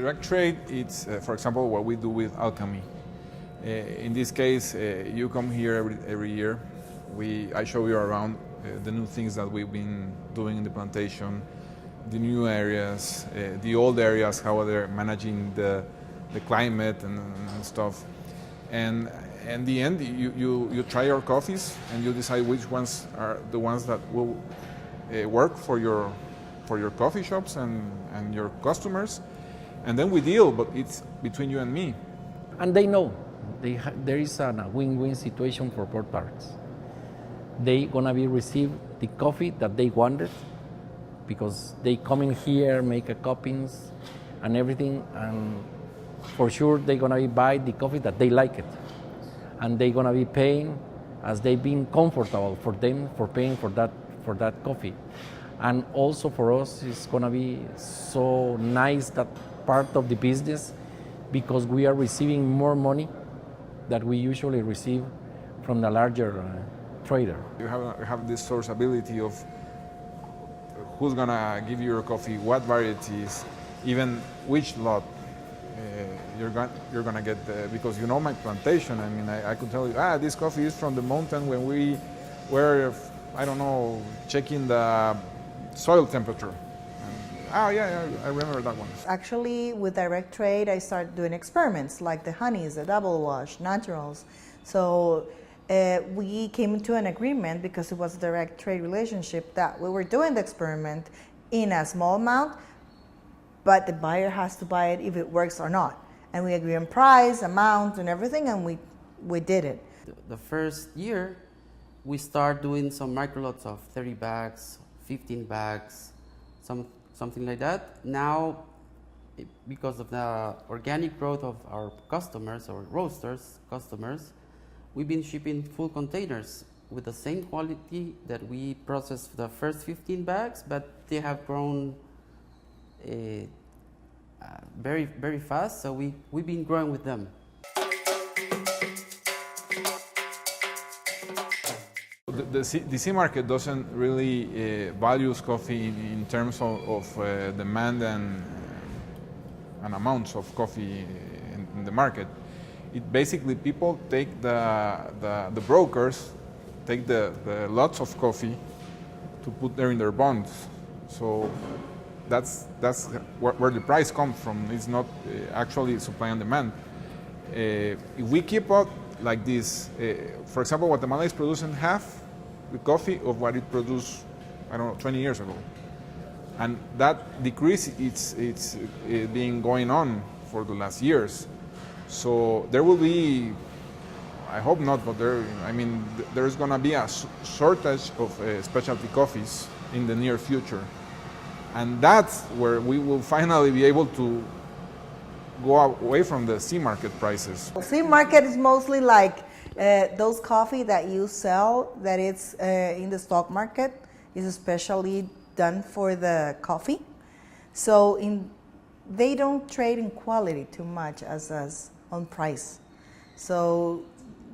Direct trade, it's, for example, what we do with Alchemy. In this case, you come here every year. I show you around the new things that we've been doing in the plantation, the new areas, the old areas, how they're managing the climate and stuff. And in the end, you try your coffees and you decide which ones are the ones that will work for your coffee shops and your customers. And then we deal, but it's between you and me. And they know there is a win-win situation for both parties. They gonna be receive the coffee that they wanted because they come in here, make a coffees and everything, and for sure they gonna be buy the coffee that they like it, and they gonna be paying as they been comfortable for them for paying for that coffee. And also for us, it's gonna be so nice that part of the business because we are receiving more money that we usually receive from the larger trader. You have this sourceability of who's gonna give you your coffee, what varieties, even which lot you're gonna get, because you know my plantation. I mean, I could tell you, this coffee is from the mountain when we were, I don't know, checking the soil temperature. Yeah, I remember that one. Actually, with direct trade, I started doing experiments like the honeys, the double wash, naturals. So we came to an agreement because it was a direct trade relationship that we were doing the experiment in a small amount, but the buyer has to buy it if it works or not. And we agree on price, amount, and everything, and we did it. The first year, we start doing some microlots of 30 bags, 15 bags, something like that. Now, because of the organic growth of our customers, or roasters customers, we've been shipping full containers with the same quality that we processed the first 15 bags, but they have grown very, very fast, so we've been growing with them. The sea market doesn't really values coffee in terms of demand and amounts of coffee in the market. It basically, people take the brokers take the lots of coffee to put there in their bonds. So that's where the price comes from. It's not actually supply and demand. If we keep up like this, for example, Guatemala is producing half the coffee of what it produced, I don't know, 20 years ago. And that decrease, it's been going on for the last years. So there will be, I hope not, but there's going to be a shortage of specialty coffees in the near future. And that's where we will finally be able to go away from the sea market prices. Sea market is mostly like those coffee that you sell, that it's in the stock market, is especially done for the coffee. So they don't trade in quality too much as on price. So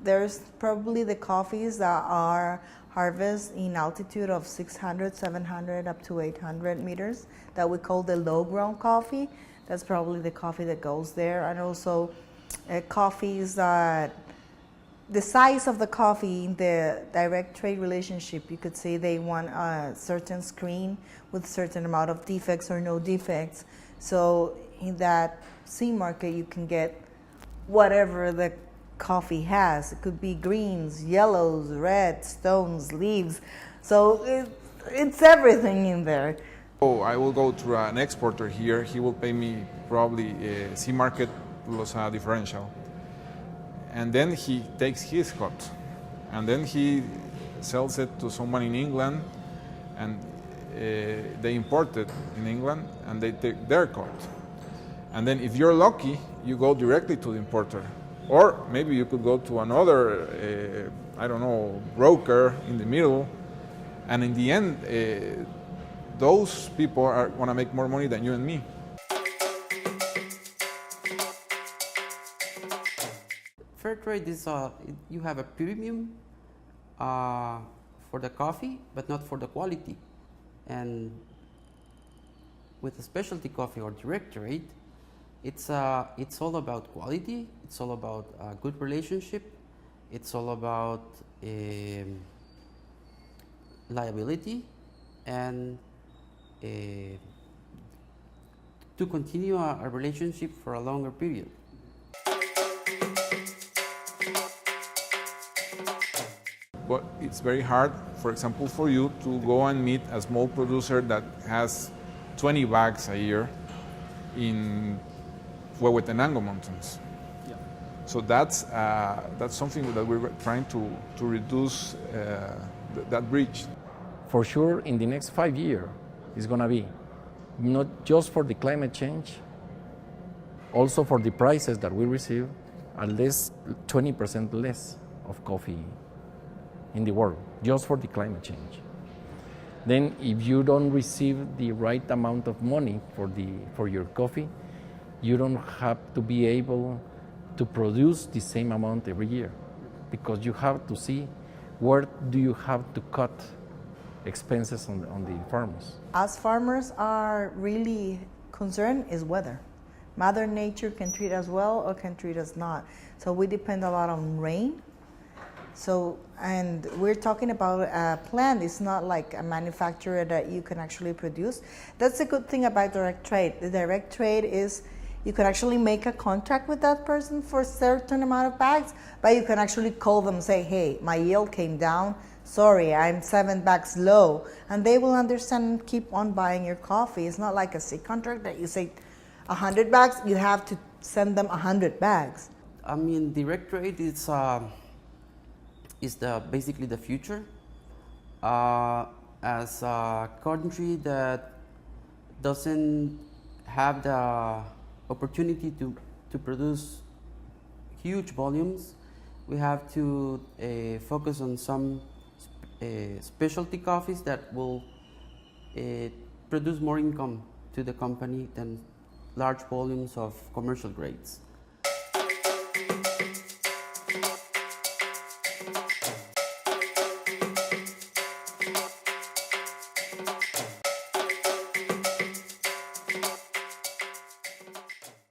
there's probably the coffees that are harvested in altitude of 600, 700, up to 800 meters that we call the low-grown coffee. That's probably the coffee that goes there. And also coffees that the size of the coffee in the direct trade relationship, you could say they want a certain screen with a certain amount of defects or no defects. So in that sea market, you can get whatever the coffee has. It could be greens, yellows, reds, stones, leaves. So it's everything in there. Oh, I will go to an exporter here. He will pay me probably a sea market plus a differential. And then he takes his cut. And then he sells it to someone in England, and they import it in England, and they take their cut. And then if you're lucky, you go directly to the importer. Or maybe you could go to another, broker in the middle. And in the end, those people are going to make more money than you and me. Fair trade is you have a premium for the coffee, but not for the quality. And with a specialty coffee or direct trade, It's all about quality. It's all about a good relationship. It's all about liability and to continue a relationship for a longer period. But it's very hard, for example, for you to go and meet a small producer that has 20 bags a year in Huehuetenango Mountains. Yeah. So that's something that we're trying to reduce that bridge. For sure, in the next 5 years, it's going to be not just for the climate change, also for the prices that we receive, at least 20% less of coffee in the world, just for the climate change. Then if you don't receive the right amount of money for your coffee, you don't have to be able to produce the same amount every year, because you have to see where do you have to cut expenses on the farmers. Us farmers are really concerned is weather. Mother Nature can treat us well or can treat us not. So we depend a lot on rain. So, and we're talking about a plant. It's not like a manufacturer that you can actually produce. That's the good thing about direct trade. The direct trade is you can actually make a contract with that person for a certain amount of bags, but you can actually call them and say, hey, my yield came down. Sorry, I'm 7 bags low. And they will understand and keep on buying your coffee. It's not like a sea contract that you say 100 bags, you have to send them 100 bags. I mean, direct trade is basically the future. As a country that doesn't have the opportunity to produce huge volumes, we have to focus on some specialty coffees that will produce more income to the company than large volumes of commercial grades.